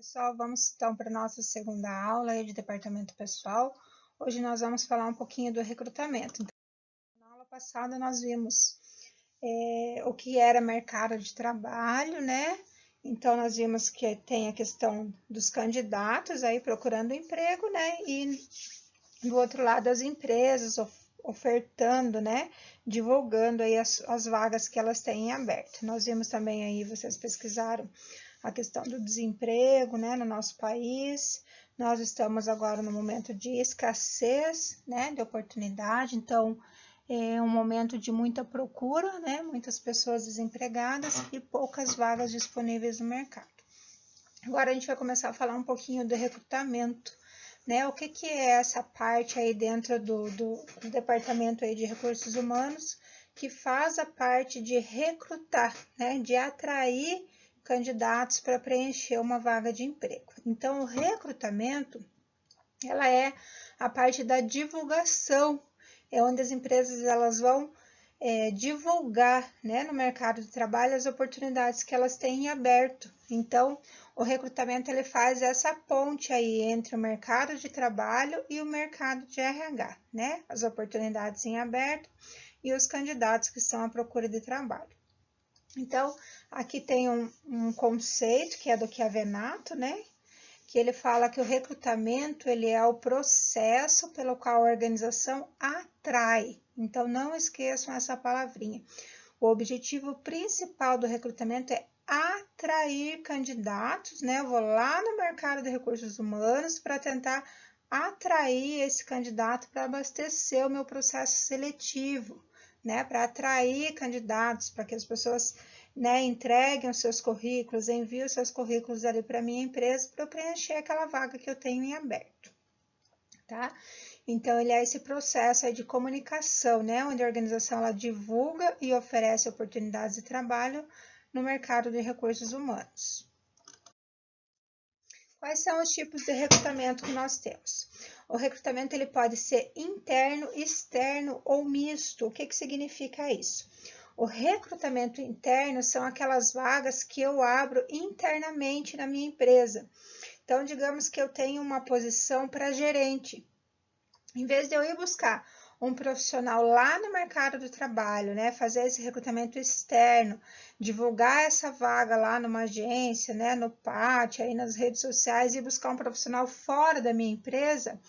pessoal, vamos então para a nossa segunda aula aí de departamento pessoal. Hoje nós vamos falar um pouquinho do recrutamento. Então, na aula passada nós vimos o que era mercado de trabalho, né? Então nós vimos que tem a questão dos candidatos aí procurando emprego, né? E do outro lado as empresas ofertando, né? Divulgando aí as vagas que elas têm em aberto. Nós vimos também aí, vocês pesquisaram a questão do desemprego, né, no nosso país. Nós estamos agora no momento de escassez, né, de oportunidade, então é um momento de muita procura, né, muitas pessoas desempregadas e poucas vagas disponíveis no mercado. Agora a gente vai começar a falar um pouquinho do recrutamento, né, o que é essa parte aí dentro do departamento aí de recursos humanos, que faz a parte de recrutar, né, de atrair candidatos para preencher uma vaga de emprego. Então, o recrutamento, ela é a parte da divulgação, é onde as empresas elas vão divulgar, né, no mercado de trabalho as oportunidades que elas têm em aberto. Então, o recrutamento ele faz essa ponte aí entre o mercado de trabalho e o mercado de RH, né, as oportunidades em aberto e os candidatos que estão à procura de trabalho. Então, aqui tem um conceito que é do Chiavenato, né? Que ele fala que o recrutamento ele é o processo pelo qual a organização atrai. Então, não esqueçam essa palavrinha. O objetivo principal do recrutamento é atrair candidatos, né? Eu vou lá no mercado de recursos humanos para tentar atrair esse candidato para abastecer o meu processo seletivo, né, para atrair candidatos, para que as pessoas, né, entreguem os seus currículos, enviem os seus currículos ali para a minha empresa para eu preencher aquela vaga que eu tenho em aberto, tá? Então, ele é esse processo aí de comunicação, né, onde a organização ela divulga e oferece oportunidades de trabalho no mercado de recursos humanos. Quais são os tipos de recrutamento que nós temos? O recrutamento ele pode ser interno, externo ou misto. O que significa isso? O recrutamento interno são aquelas vagas que eu abro internamente na minha empresa. Então, digamos que eu tenho uma posição para gerente. Em vez de eu ir buscar um profissional lá no mercado do trabalho, né, fazer esse recrutamento externo, divulgar essa vaga lá numa agência, né, no pátio, aí nas redes sociais e buscar um profissional fora da minha empresa,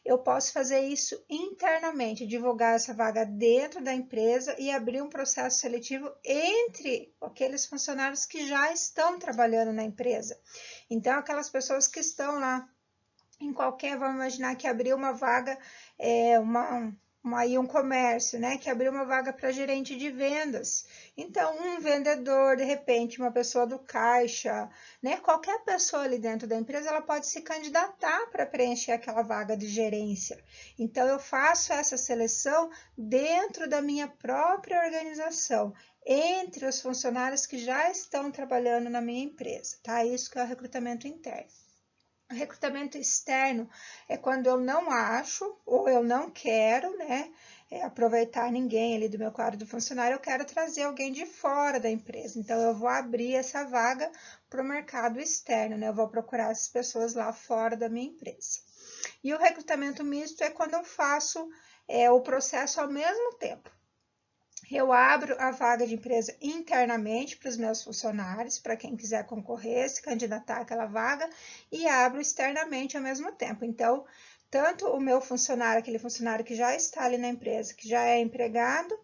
eu posso fazer isso internamente, divulgar essa vaga dentro da empresa e abrir um processo seletivo entre aqueles funcionários que já estão trabalhando na empresa. Então, aquelas pessoas que estão lá em qualquer, vamos imaginar que abriu uma vaga, um comércio, né, que abriu uma vaga para gerente de vendas. Então, um vendedor, de repente, uma pessoa do caixa, né, qualquer pessoa ali dentro da empresa, ela pode se candidatar para preencher aquela vaga de gerência. Então, eu faço essa seleção dentro da minha própria organização, entre os funcionários que já estão trabalhando na minha empresa, tá? Isso que é o recrutamento interno. O recrutamento externo é quando eu não acho ou eu não quero, né, aproveitar ninguém ali do meu quadro do funcionário, eu quero trazer alguém de fora da empresa. Então, eu vou abrir essa vaga para o mercado externo, né, eu vou procurar essas pessoas lá fora da minha empresa. E o recrutamento misto é quando eu faço o processo ao mesmo tempo. Eu abro a vaga de empresa internamente para os meus funcionários, para quem quiser concorrer, se candidatar àquela vaga, e abro externamente ao mesmo tempo. Então, tanto o meu funcionário, aquele funcionário que já está ali na empresa, que já é empregado,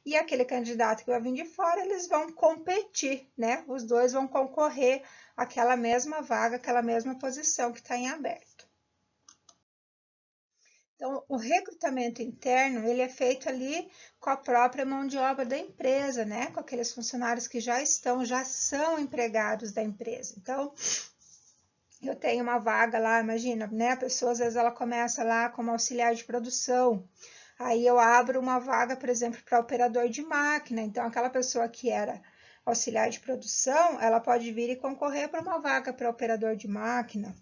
e aquele candidato que vai vir de fora, eles vão competir, né? Os dois vão concorrer àquela mesma vaga, àquela mesma posição que está em aberto. Então, o recrutamento interno, ele é feito ali com a própria mão de obra da empresa, né? Com aqueles funcionários que já são empregados da empresa. Então, eu tenho uma vaga lá, imagina, né? A pessoa, às vezes, ela começa lá como auxiliar de produção. Aí eu abro uma vaga, por exemplo, para operador de máquina. Então, aquela pessoa que era auxiliar de produção, ela pode vir e concorrer para uma vaga para operador de máquina.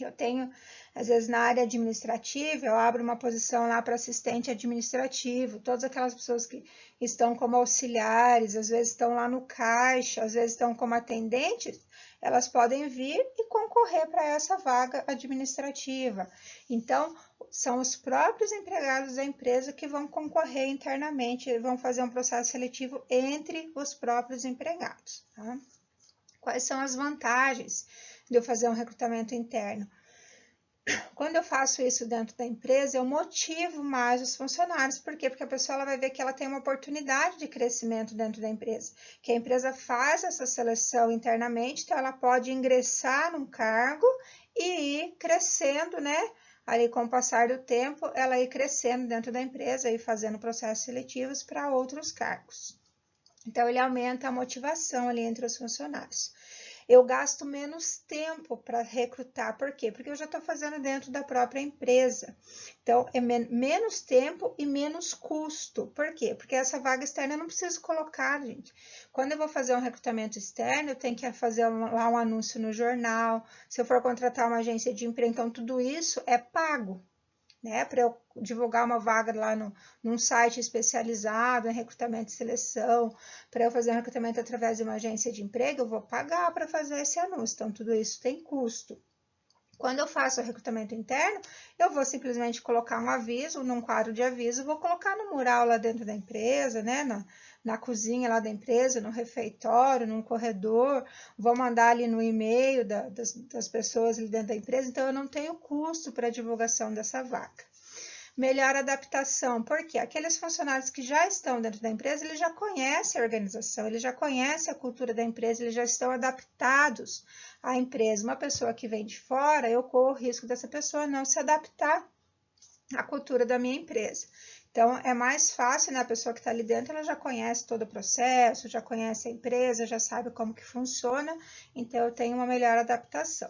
Eu tenho, às vezes, na área administrativa, eu abro uma posição lá para assistente administrativo, todas aquelas pessoas que estão como auxiliares, às vezes estão lá no caixa, às vezes estão como atendentes, elas podem vir e concorrer para essa vaga administrativa. Então, são os próprios empregados da empresa que vão concorrer internamente, vão fazer um processo seletivo entre os próprios empregados. Tá? Quais são as vantagens de eu fazer um recrutamento interno? Quando eu faço isso dentro da empresa, eu motivo mais os funcionários. Por quê? Porque a pessoa ela vai ver que ela tem uma oportunidade de crescimento dentro da empresa, que a empresa faz essa seleção internamente, então ela pode ingressar num cargo e ir crescendo, né? Ali com o passar do tempo, ela ir crescendo dentro da empresa e fazendo processos seletivos para outros cargos. Então, ele aumenta a motivação ali entre os funcionários. Eu gasto menos tempo para recrutar. Por quê? Porque eu já estou fazendo dentro da própria empresa. Então, é menos tempo e menos custo. Por quê? Porque essa vaga externa eu não preciso colocar, gente. Quando eu vou fazer um recrutamento externo, eu tenho que fazer lá um anúncio no jornal. Se eu for contratar uma agência de emprego, então tudo isso é pago. Né, para eu divulgar uma vaga lá num site especializado em recrutamento e seleção, para eu fazer um recrutamento através de uma agência de emprego, eu vou pagar para fazer esse anúncio. Então, tudo isso tem custo. Quando eu faço o recrutamento interno, eu vou simplesmente colocar um aviso, num quadro de aviso, vou colocar no mural lá dentro da empresa, né, na cozinha lá da empresa, no refeitório, num corredor, vou mandar ali no e-mail das pessoas ali dentro da empresa, então eu não tenho custo para a divulgação dessa vaga. Melhor adaptação, porque aqueles funcionários que já estão dentro da empresa, eles já conhecem a organização, eles já conhecem a cultura da empresa, eles já estão adaptados à empresa. Uma pessoa que vem de fora, eu corro o risco dessa pessoa não se adaptar à cultura da minha empresa. Então, é mais fácil, né? A pessoa que está ali dentro, ela já conhece todo o processo, já conhece a empresa, já sabe como que funciona, então eu tenho uma melhor adaptação.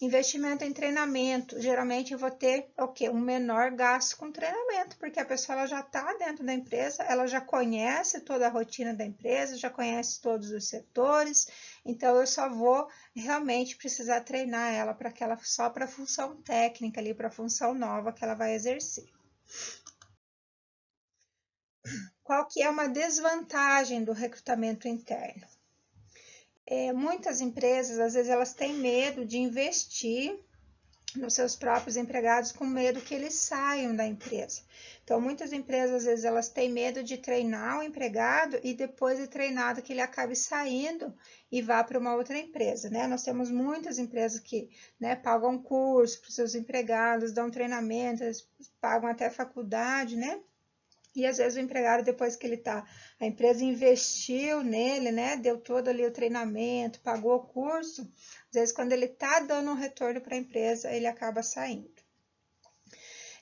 Investimento em treinamento, geralmente eu vou ter o quê? Um menor gasto com treinamento, porque a pessoa ela já está dentro da empresa, ela já conhece toda a rotina da empresa, já conhece todos os setores, então eu só vou realmente precisar treinar ela para aquela só para a função técnica ali, para a função nova que ela vai exercer. Qual que é uma desvantagem do recrutamento interno? Muitas empresas, às vezes, elas têm medo de investir nos seus próprios empregados com medo que eles saiam da empresa. Então, muitas empresas, às vezes, elas têm medo de treinar o empregado e depois de treinado que ele acabe saindo e vá para uma outra empresa, né? Nós temos muitas empresas que, né, pagam curso para os seus empregados, dão treinamento, eles pagam até faculdade, né? E às vezes o empregado, depois que ele tá, a empresa investiu nele, né? Deu todo ali o treinamento, pagou o curso. Às vezes, quando ele tá dando um retorno para a empresa, ele acaba saindo.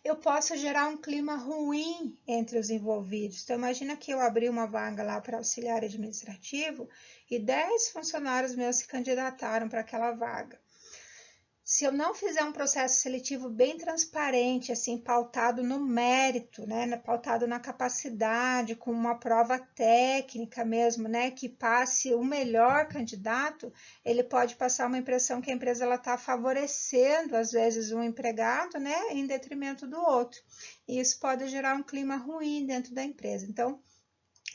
Eu posso gerar um clima ruim entre os envolvidos. Então, imagina que eu abri uma vaga lá para auxiliar administrativo e 10 funcionários meus se candidataram para aquela vaga. Se eu não fizer um processo seletivo bem transparente, assim, pautado no mérito, né, pautado na capacidade, com uma prova técnica mesmo, né, que passe o melhor candidato, ele pode passar uma impressão que a empresa está favorecendo, às vezes, um empregado, né, em detrimento do outro. E isso pode gerar um clima ruim dentro da empresa. Então,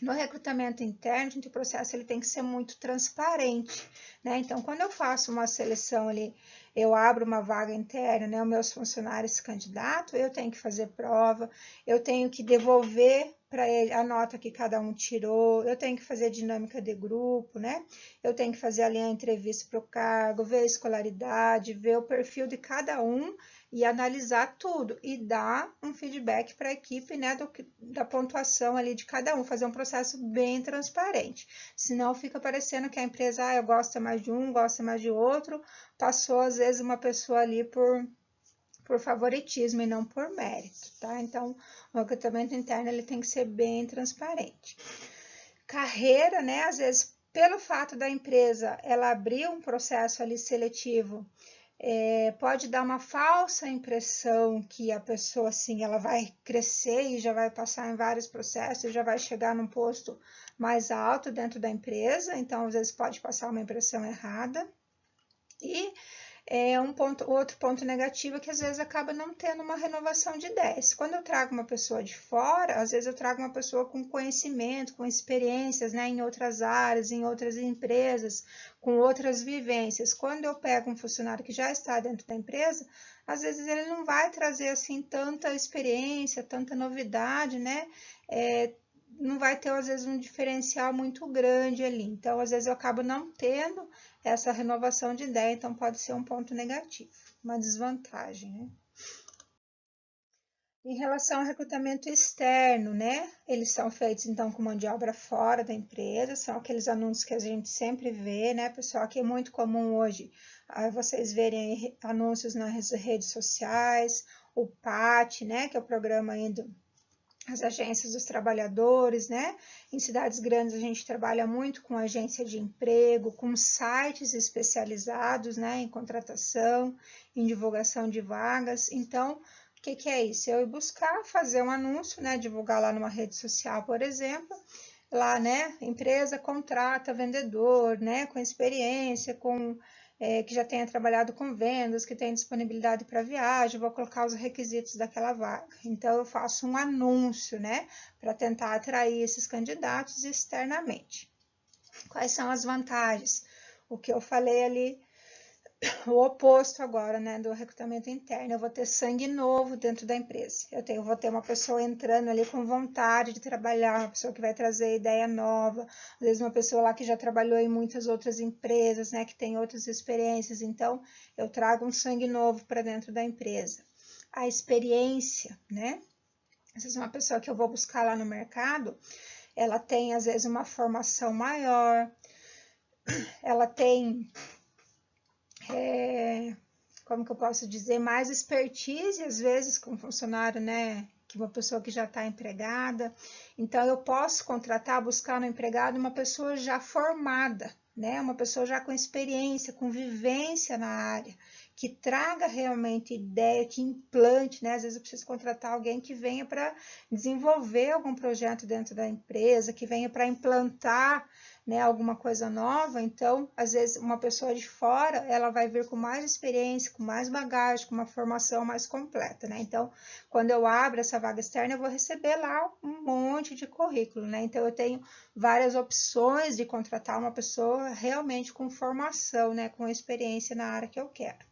no recrutamento interno, gente, o processo ele tem que ser muito transparente, né? Então, quando eu faço uma seleção ali, eu abro uma vaga interna, né? Os meus funcionários se candidatam, eu tenho que fazer prova, eu tenho que devolver para ele a nota que cada um tirou, eu tenho que fazer dinâmica de grupo, né? Eu tenho que fazer ali a entrevista para o cargo, ver a escolaridade, ver o perfil de cada um e analisar tudo e dar um feedback para a equipe, né, da pontuação ali de cada um, fazer um processo bem transparente. Senão fica parecendo que a empresa, eu gosto mais de um, gosto mais de outro, passou às vezes uma pessoa ali por favoritismo e não por mérito, tá? Então, o recrutamento interno ele tem que ser bem transparente. Carreira, né, às vezes pelo fato da empresa ela abrir um processo ali seletivo, pode dar uma falsa impressão que a pessoa assim ela vai crescer e já vai passar em vários processos e já vai chegar num posto mais alto dentro da empresa, então às vezes pode passar uma impressão errada. E Outro ponto negativo é que às vezes acaba não tendo uma renovação de ideias. Quando eu trago uma pessoa de fora, às vezes eu trago uma pessoa com conhecimento, com experiências, né, em outras áreas, em outras empresas, com outras vivências. Quando eu pego um funcionário que já está dentro da empresa, às vezes ele não vai trazer assim tanta experiência, tanta novidade, né? Não vai ter às vezes um diferencial muito grande ali. Então, às vezes eu acabo não tendo essa renovação de ideia, então pode ser um ponto negativo, uma desvantagem, né? Em relação ao recrutamento externo, né? Eles são feitos então com mão de obra fora da empresa, são aqueles anúncios que a gente sempre vê, né, pessoal? Que é muito comum hoje vocês verem anúncios nas redes sociais, o PAT, né? Que é o programa ainda as agências dos trabalhadores, né? Em cidades grandes a gente trabalha muito com agência de emprego, com sites especializados, né, em contratação, em divulgação de vagas. Então, o que é isso? Eu ir buscar fazer um anúncio, né, divulgar lá numa rede social, por exemplo, lá, né, empresa contrata vendedor, né, com experiência, que já tenha trabalhado com vendas, que tenha disponibilidade para viagem, vou colocar os requisitos daquela vaga. Então, eu faço um anúncio, né, para tentar atrair esses candidatos externamente. Quais são as vantagens? O que eu falei ali, o oposto agora, né, do recrutamento interno. Eu vou ter sangue novo dentro da empresa. Vou ter uma pessoa entrando ali com vontade de trabalhar, uma pessoa que vai trazer ideia nova, às vezes uma pessoa lá que já trabalhou em muitas outras empresas, né, que tem outras experiências. Então, eu trago um sangue novo para dentro da empresa. A experiência, né? Às vezes uma pessoa que eu vou buscar lá no mercado, ela tem às vezes uma formação maior, ela tem como que eu posso dizer, mais expertise, às vezes, com um funcionário, né, que uma pessoa que já está empregada. Então, eu posso contratar, buscar no empregado uma pessoa já formada, né, uma pessoa já com experiência, com vivência na área, que traga realmente ideia, que implante, né, às vezes eu preciso contratar alguém que venha para desenvolver algum projeto dentro da empresa, que venha para implantar, né, alguma coisa nova. Então, às vezes, uma pessoa de fora, ela vai vir com mais experiência, com mais bagagem, com uma formação mais completa, né? Então, quando eu abro essa vaga externa, eu vou receber lá um monte de currículo, né? Então, eu tenho várias opções de contratar uma pessoa realmente com formação, né, com experiência na área que eu quero.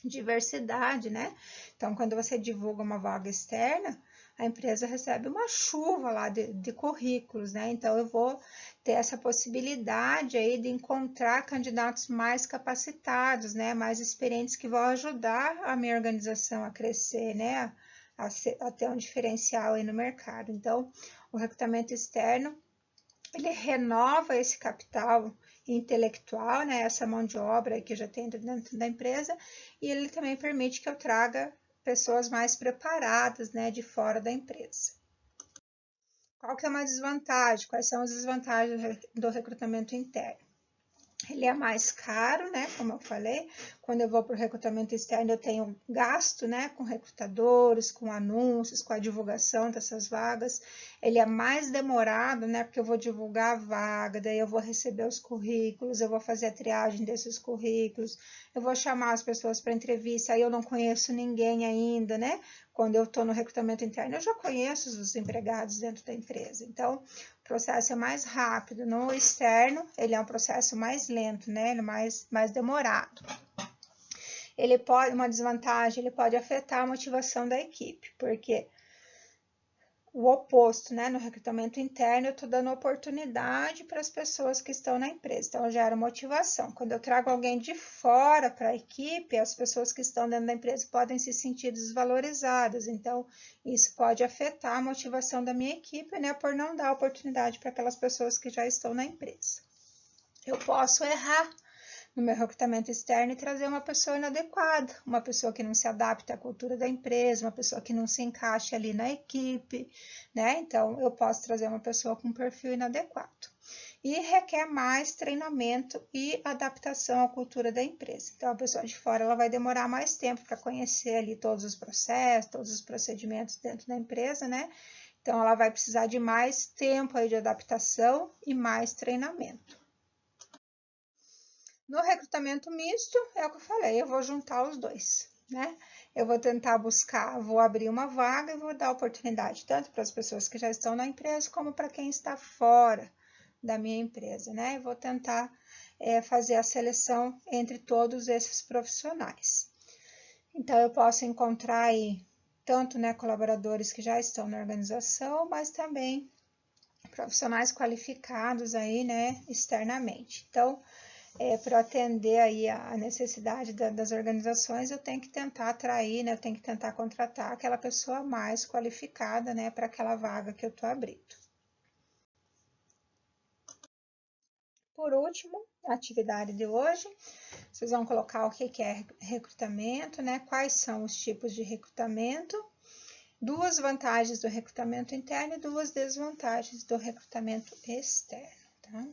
Diversidade, né? Então, quando você divulga uma vaga externa, a empresa recebe uma chuva lá de currículos, né? Então, eu vou ter essa possibilidade aí de encontrar candidatos mais capacitados, né? Mais experientes que vão ajudar a minha organização a crescer, né? A ter um diferencial aí no mercado. Então, o recrutamento externo, ele renova esse capital intelectual, né? Essa mão de obra que eu já tenho dentro da empresa, e ele também permite que eu traga pessoas mais preparadas, né, de fora da empresa. Qual que é uma desvantagem? Quais são as desvantagens do recrutamento interno? Ele é mais caro, né? Como eu falei, quando eu vou para o recrutamento externo, eu tenho gasto, né? Com recrutadores, com anúncios, com a divulgação dessas vagas. Ele é mais demorado, né? Porque eu vou divulgar a vaga, daí eu vou receber os currículos, eu vou fazer a triagem desses currículos, eu vou chamar as pessoas para entrevista, aí eu não conheço ninguém ainda, né? Quando eu estou no recrutamento interno, eu já conheço os empregados dentro da empresa. Então, o processo é mais rápido. No externo, ele é um processo mais lento, né? Ele é mais demorado. Uma desvantagem, ele pode afetar a motivação da equipe, porque o oposto, né? No recrutamento interno, eu estou dando oportunidade para as pessoas que estão na empresa, então gera motivação. Quando eu trago alguém de fora para a equipe, as pessoas que estão dentro da empresa podem se sentir desvalorizadas, então isso pode afetar a motivação da minha equipe, né? Por não dar oportunidade para aquelas pessoas que já estão na empresa. Eu posso errar no meu recrutamento externo e trazer uma pessoa inadequada, uma pessoa que não se adapta à cultura da empresa, uma pessoa que não se encaixa ali na equipe, né? Então, eu posso trazer uma pessoa com um perfil inadequado. E requer mais treinamento e adaptação à cultura da empresa. Então, a pessoa de fora ela vai demorar mais tempo para conhecer ali todos os processos, todos os procedimentos dentro da empresa, né? Então, ela vai precisar de mais tempo aí de adaptação e mais treinamento. No recrutamento misto, é o que eu falei, eu vou juntar os dois, né? Eu vou tentar buscar, vou abrir uma vaga e vou dar oportunidade tanto para as pessoas que já estão na empresa, como para quem está fora da minha empresa, né? Eu vou tentar fazer a seleção entre todos esses profissionais. Então, eu posso encontrar aí tanto, né, colaboradores que já estão na organização, mas também profissionais qualificados aí, né, externamente. Então, para atender aí a necessidade das organizações, eu tenho que tentar atrair, né, eu tenho que tentar contratar aquela pessoa mais qualificada, né, para aquela vaga que eu estou abrindo. Por último, a atividade de hoje, vocês vão colocar o que é recrutamento, né, quais são os tipos de recrutamento, duas vantagens do recrutamento interno e duas desvantagens do recrutamento externo, tá?